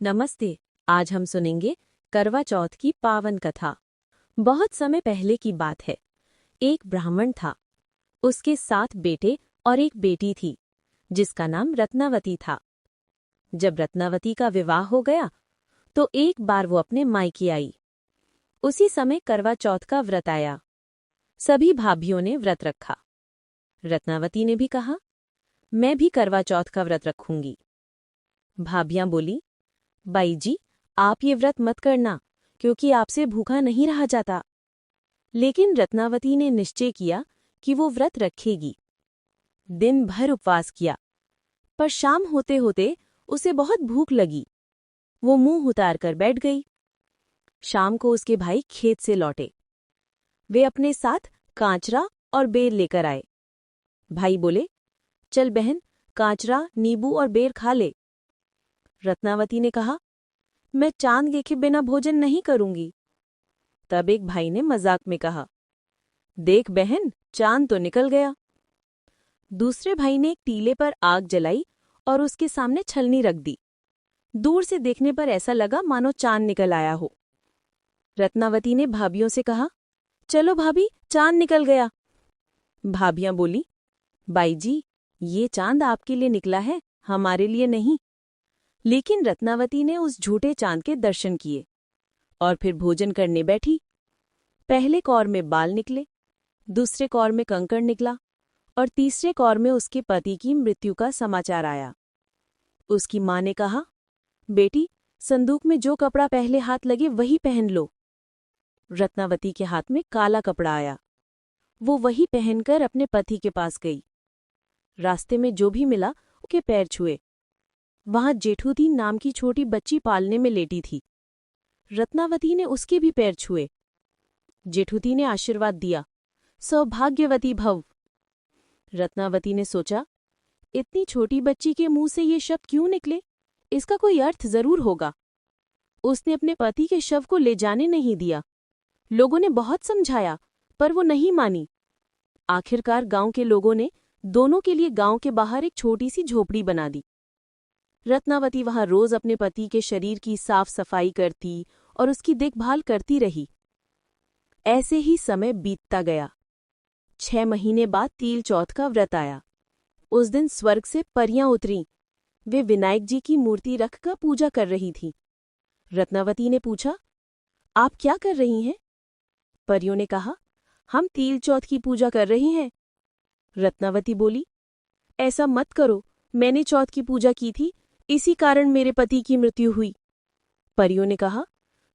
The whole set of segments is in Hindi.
नमस्ते। आज हम सुनेंगे करवा चौथ की पावन कथा। बहुत समय पहले की बात है। एक ब्राह्मण था। उसके 7 बेटे और एक बेटी थी, जिसका नाम रत्नावती था। जब रत्नावती का विवाह हो गया तो एक बार वो अपने मायके आई। उसी समय करवा चौथ का व्रत आया। सभी भाभियों ने व्रत रखा। रत्नावती ने भी कहा, मैं भी करवा चौथ का व्रत रखूंगी। भाभियां बोली, बाई जी, आप ये व्रत मत करना, क्योंकि आपसे भूखा नहीं रहा जाता। लेकिन रत्नावती ने निश्चय किया कि वो व्रत रखेगी। दिन भर उपवास किया, पर शाम होते होते उसे बहुत भूख लगी। वो मुंह उतार कर बैठ गई। शाम को उसके भाई खेत से लौटे। वे अपने साथ कांचरा और बेर लेकर आए। भाई बोले, चल बहन, कांचरा, नींबू और बेर खा ले। रत्नावती ने कहा, मैं चांद देखे बिना भोजन नहीं करूंगी। तब एक भाई ने मजाक में कहा, देख बहन, चांद तो निकल गया। दूसरे भाई ने एक टीले पर आग जलाई और उसके सामने छलनी रख दी। दूर से देखने पर ऐसा लगा मानो चांद निकल आया हो। रत्नावती ने भाभियों से कहा, चलो भाभी, चांद निकल गया। भाभियां बोली, बाई जी, ये चांद आपके लिए निकला है, हमारे लिए नहीं। लेकिन रत्नावती ने उस झूठे चांद के दर्शन किए और फिर भोजन करने बैठी। पहले कौर में बाल निकले, दूसरे कौर में कंकड़ निकला और तीसरे कौर में उसके पति की मृत्यु का समाचार आया। उसकी मां ने कहा, बेटी, संदूक में जो कपड़ा पहले हाथ लगे वही पहन लो। रत्नावती के हाथ में काला कपड़ा आया। वो वही पहनकर अपने पति के पास गई। रास्ते में जो भी मिला उसके पैर छुए। वहां जेठूदी नाम की छोटी बच्ची पालने में लेटी थी। रत्नावती ने उसके भी पैर छुए। जेठूदी ने आशीर्वाद दिया, सौभाग्यवती भव। रत्नावती ने सोचा, इतनी छोटी बच्ची के मुंह से ये शब्द क्यों निकले? इसका कोई अर्थ जरूर होगा। उसने अपने पति के शव को ले जाने नहीं दिया। लोगों ने बहुत समझाया, पर वो नहीं मानी। आखिरकार गांव के लोगों ने दोनों के लिए गांव के बाहर एक छोटी सी झोपड़ी बना दी। रत्नावती वहां रोज अपने पति के शरीर की साफ सफाई करती और उसकी देखभाल करती रही। ऐसे ही समय बीतता गया। 6 महीने बाद तील चौथ का व्रत आया। उस दिन स्वर्ग से परियां उतरीं। वे विनायक जी की मूर्ति रखकर पूजा कर रही थीं। रत्नावती ने पूछा, आप क्या कर रही हैं? परियों ने कहा, हम तील चौथ की पूजा कर रही हैं। रत्नावती बोली, ऐसा मत करो, मैंने चौथ की पूजा की थी, इसी कारण मेरे पति की मृत्यु हुई। परियों ने कहा,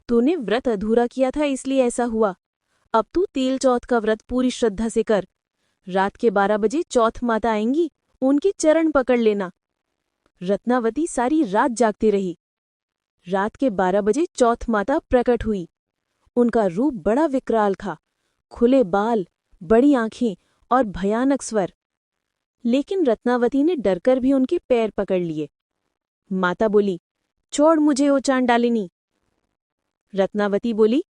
तूने व्रत अधूरा किया था इसलिए ऐसा हुआ। अब तू तील चौथ का व्रत पूरी श्रद्धा से कर। रात के 12 बजे चौथ माता आएंगी, उनके चरण पकड़ लेना। रत्नावती सारी रात जागती रही। रात के 12 बजे चौथ माता प्रकट हुई। उनका रूप बड़ा विकराल था, खुले बाल, बड़ी आंखें और भयानक स्वर। लेकिन रत्नावती ने डरकर भी उनके पैर पकड़ लिए। माता बोली, छोड़ मुझे ओ चांडालिनी। रत्नावती बोली,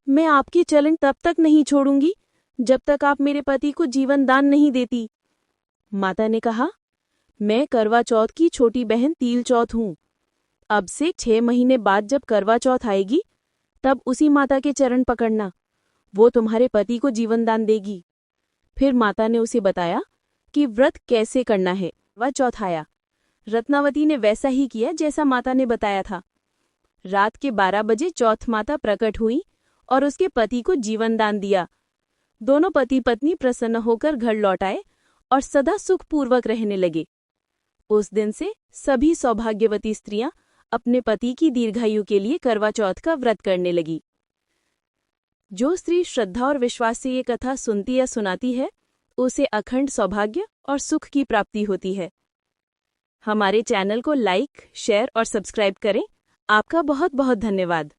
मैं आपके चरण तब तक नहीं छोड़ूंगी जब तक आप मेरे पति को जीवन दान नहीं देती। माता ने कहा, मैं करवा चौथ की छोटी बहन तील चौथ हूं। अब से 6 महीने बाद जब करवा चौथ आएगी तब उसी माता के चरण पकड़ना, वो तुम्हारे पति को जीवन दान देगी। फिर माता ने उसे बताया कि व्रत कैसे करना है। वह चौथ आया। रत्नावती ने वैसा ही किया जैसा माता ने बताया था। रात के 12 बजे चौथ माता प्रकट हुई और उसके पति को जीवन दान दिया। दोनों पति पत्नी प्रसन्न होकर घर लौट आए और सदा सुखपूर्वक रहने लगे। उस दिन से सभी सौभाग्यवती स्त्रियां अपने पति की दीर्घायु के लिए करवा चौथ का व्रत करने लगी। जो स्त्री श्रद्धा और विश्वास से ये कथा सुनती या सुनाती है, उसे अखंड सौभाग्य और सुख की प्राप्ति होती है। हमारे चैनल को लाइक, शेयर और सब्सक्राइब करें। आपका बहुत बहुत धन्यवाद।